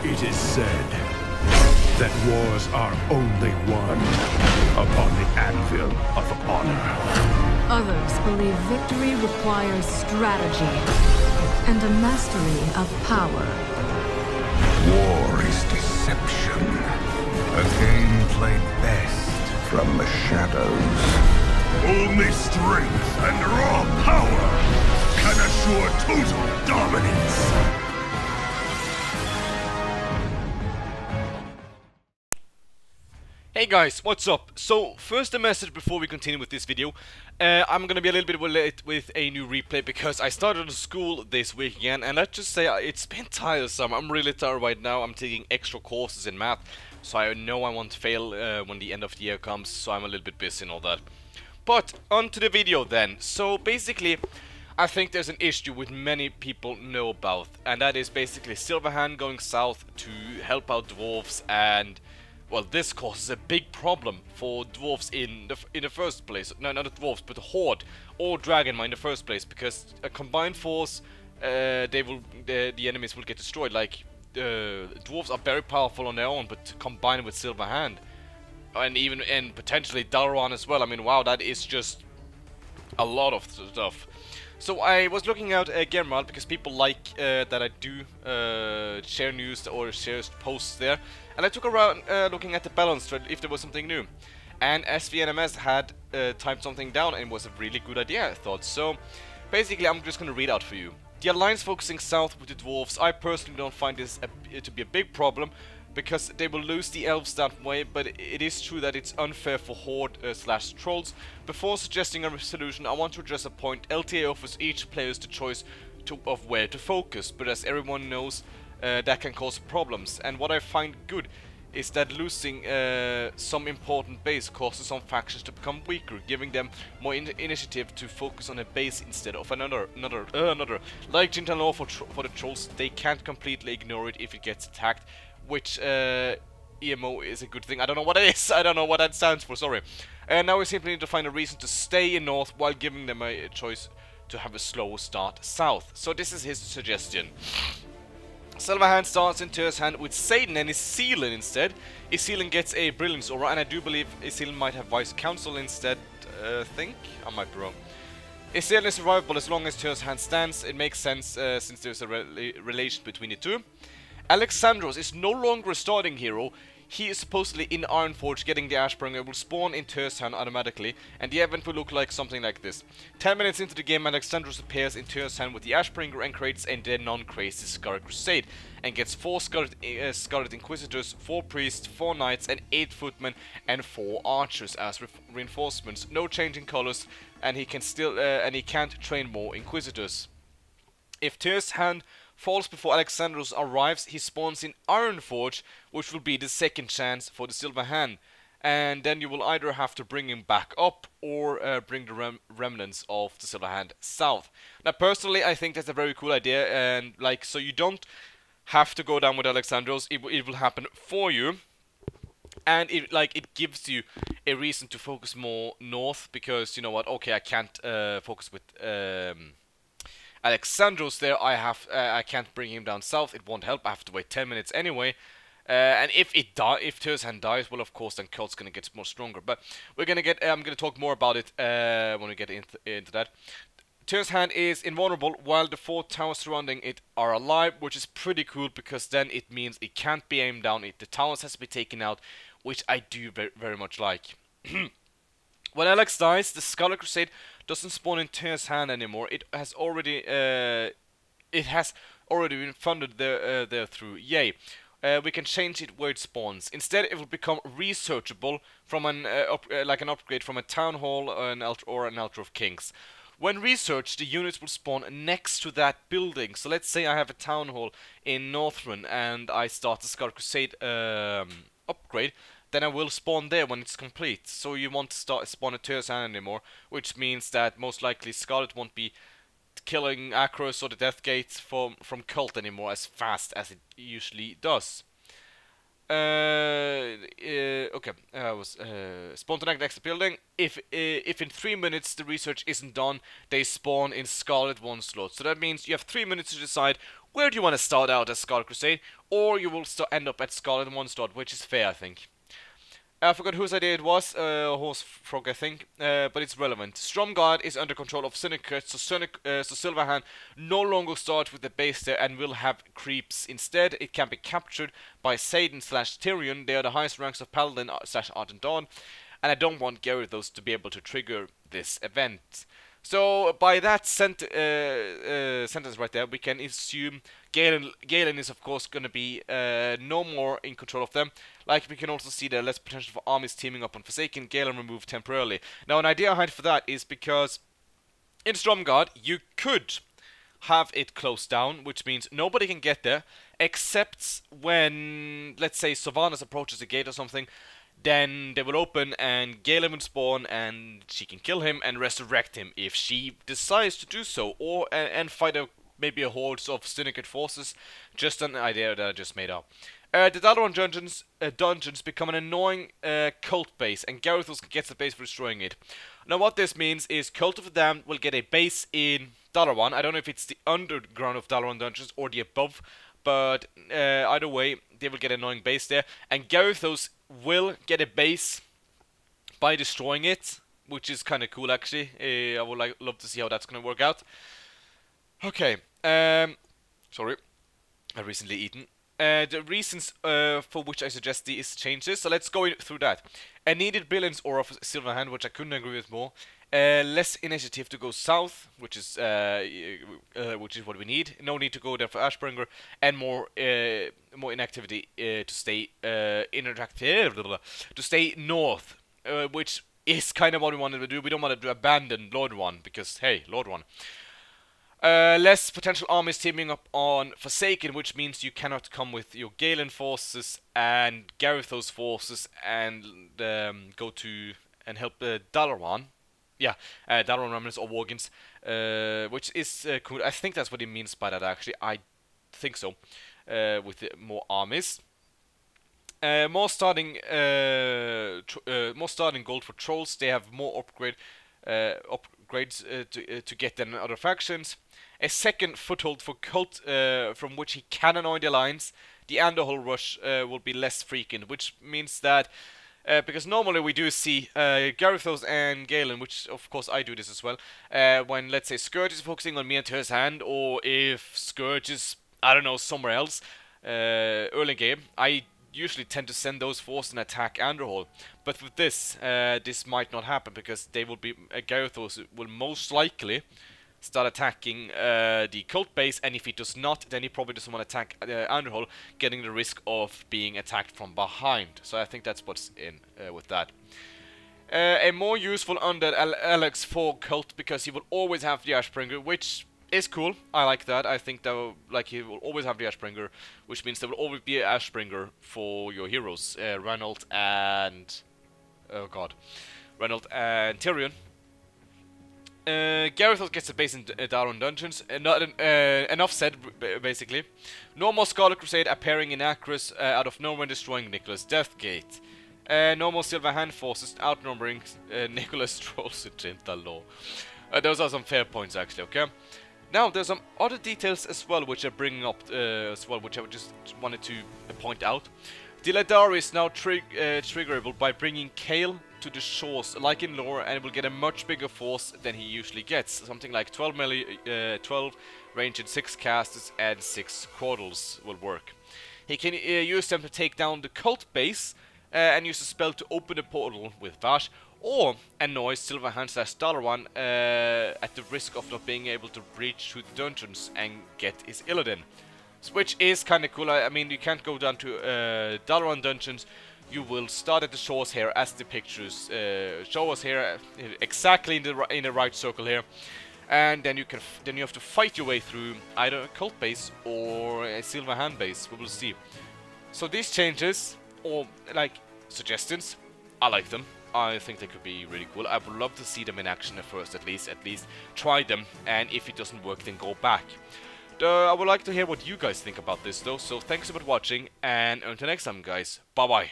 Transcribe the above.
It is said that wars are only won upon the anvil of honor. Others believe victory requires strategy and a mastery of power. War is deception. A game played best from the shadows. Only strength and raw power can assure total dominance. Hey guys, what's up? So, first a message before we continue with this video. I'm gonna be a little bit late with a new replay because I started school this week again, and let's just say it's been tiresome. I'm really tired right now. I'm taking extra courses in math, so I know I won't fail when the end of the year comes, so I'm a little bit busy and all that. But, on to the video then. So, basically, I think there's an issue which many people know about, and that is basically Silverhand going south to help out dwarves, and well, this causes a big problem for dwarves in the first place. No, not the dwarves, but the horde or dragonmine in the first place, because a combined force, the enemies will get destroyed. Like dwarves are very powerful on their own, but combined with Silverhand, and potentially Lordaeron as well. I mean, wow, that is just a lot of stuff. So I was looking out Germald because people like that I do share news or share posts there, and I took around looking at the balance thread if there was something new, and SVNMS had typed something down, and it was a really good idea, I thought. So basically I'm just gonna read out for you. The alliance focusing south with the dwarves, I personally don't find this to be a big problem, because they will lose the elves that way, but it is true that it's unfair for horde slash trolls. Before suggesting a solution, I want to address a point. LTA offers each player the choice of where to focus, but as everyone knows, that can cause problems. And what I find good is that losing some important base causes some factions to become weaker, giving them more initiative to focus on a base instead of another. Like Jintan for the trolls, they can't completely ignore it if it gets attacked, which EMO is a good thing. I don't know what it is. I don't know what that stands for, sorry. And now we simply need to find a reason to stay in north while giving them a choice to have a slow start south. So this is his suggestion. Silverhand starts in Silverhand with Satan and Isilin instead. Isilin gets a Brilliance Aura, and I do believe Isilin might have Vice Council instead, I might be wrong. Isilin is survivable as long as Silverhand stands. It makes sense since there's a relation between the two. Alexandros is no longer a starting hero. He is supposedly in Ironforge getting the Ashbringer, will spawn in Silverhand automatically, and the event will look like something like this. 10 minutes into the game, Alexandros appears in Silverhand with the Ashbringer and creates a non-crazy Scarlet Crusade, and gets 4 Scarlet Inquisitors, 4 Priests, 4 Knights, and 8 Footmen, and 4 Archers as reinforcements. No change in colors, and he can still and he can't train more Inquisitors. If Silverhand falls before Alexandros arrives, he spawns in Ironforge, which will be the second chance for the Silverhand. And then you will either have to bring him back up, or bring the remnants of the Silverhand south. Now personally, I think that's a very cool idea, and like, so you don't have to go down with Alexandros, it will happen for you. And it gives you a reason to focus more north, because you know what, okay, I can't focus with Alexandros there, I can't bring him down south, it won't help, I have to wait 10 minutes anyway. And if Silverhand dies, well of course then Cult's gonna get more stronger. But we're gonna get, I'm gonna talk more about it when we get into that. Silverhand is invulnerable while the 4 towers surrounding it are alive, which is pretty cool, because then it means it can't be aimed down, the towers has to be taken out, which I do very much like. When Alex dies, the Scarlet Crusade doesn't spawn in Silverhand anymore. It has already been funded there through Yay. We can change it where it spawns. Instead, it will become researchable from like an upgrade from a Town Hall or an Altar of Kings. When researched, the units will spawn next to that building. So let's say I have a Town Hall in Northrend and I start the Scarlet Crusade upgrade. Then I will spawn there when it's complete. So you won't spawn at Silverhand anymore, which means that most likely Scarlet won't be killing Akros or the Death Gates from Cult anymore as fast as it usually does. Okay, spawn to the next building. If in 3 minutes the research isn't done, they spawn in Scarlet 1 slot. So that means you have 3 minutes to decide where do you want to start out as Scarlet Crusade, or you will end up at Scarlet 1 start, which is fair, I think. I forgot whose idea it was, Horse Frog, I think, but it's relevant. Stromgarde is under control of Syndicate, so Silverhand no longer starts with the base there and will have creeps. Instead, it can be captured by Satan/Tyrion. They are the highest ranks of Paladin/Ardent Dawn, and I don't want Gyarados to be able to trigger this event. So, by that sentence right there, we can assume Galen is of course going to be no more in control of them. Like, we can also see the less potential for armies teaming up on Forsaken, Galen removed temporarily. Now, an idea I had for that is because in Stromgarde, you could have it closed down, which means nobody can get there, except when, let's say, Sylvanas approaches a gate or something. Then they will open and Galen will spawn and she can kill him and resurrect him if she decides to do so, or and fight maybe a horde of Syndicate forces. Just an idea that I just made up. The Dalaran dungeons become an annoying cult base, and Gyarados gets the base for destroying it. Now what this means is Cult of the Damned will get a base in Dalaran. I don't know if it's the underground of Dalaran dungeons or the above, but either way, they will get an annoying base there, and Gyarados will get a base by destroying it, which is kind of cool actually. I would love to see how that's going to work out. Okay, sorry, I recently eaten. The reasons for which I suggest these changes, so let's go through that. A needed Brilliance Aura of Silverhand, which I couldn't agree with more. Less initiative to go south, which is what we need. No need to go there for Ashbringer, and more inactivity to stay to stay north, which is kind of what we wanted to do. We don't want to abandon Lordaeron because hey, Lordaeron. Less potential armies teaming up on Forsaken, which means you cannot come with your Galen forces and Gyarados forces and go to and help Dalaran. Yeah, Dalaran remnants or Worgens, which is cool. I think that's what he means by that, actually. I think so, with more armies. More starting gold for trolls. They have more upgrades to get than other factions. A second foothold for Cult, from which he can annoy the alliance. The Underhull rush will be less frequent, which means that because normally we do see Gyarados and Galen, which of course I do this as well, when let's say Scourge is focusing on me and Terra's hand, or if Scourge is, I don't know, somewhere else early game, I usually tend to send those forces and attack Underhull. But with this, this might not happen because they will be Gyarados will most likely start attacking the cult base, and if he does not, then he probably doesn't want to attack Underhull, getting the risk of being attacked from behind. So I think that's what's in with that. A more useful undead Alex for cult, because he will always have the Ashbringer, which is cool. I like that. I think that he will always have the Ashbringer, which means there will always be an Ashbringer for your heroes, Ranald and Ranald and Tyrion. Gyarados gets a base in Dalaran dungeons. Enough said, basically. No more Scarlet Crusade appearing in Acros out of nowhere, destroying Nicholas Deathgate. No more Silverhand forces outnumbering Nicholas Trolls in Law. Those are some fair points, actually, okay? Now, there's some other details as well, which I'm bringing up as well, which I just wanted to point out. Diladar is now triggerable by bringing Kale to the shores, like in lore, and will get a much bigger force than he usually gets. Something like 12 melee, 12 range and 6 casters and 6 Quaddles will work. He can use them to take down the cult base and use a spell to open a portal with Vash, or annoy Silverhand/Dalaran at the risk of not being able to breach through the dungeons and get his Illidan. Which is kind of cool. I mean, you can't go down to Dalaran dungeons. You will start at the shores here, as the pictures show us here, exactly in the right circle here, and then you have to fight your way through either a cult base or a Silverhand base. We will see. So these changes, or like suggestions, I like them. I think they could be really cool. I would love to see them in action at first, at least try them, and if it doesn't work, then go back. I would like to hear what you guys think about this though, so thanks for watching, and until next time guys, bye bye.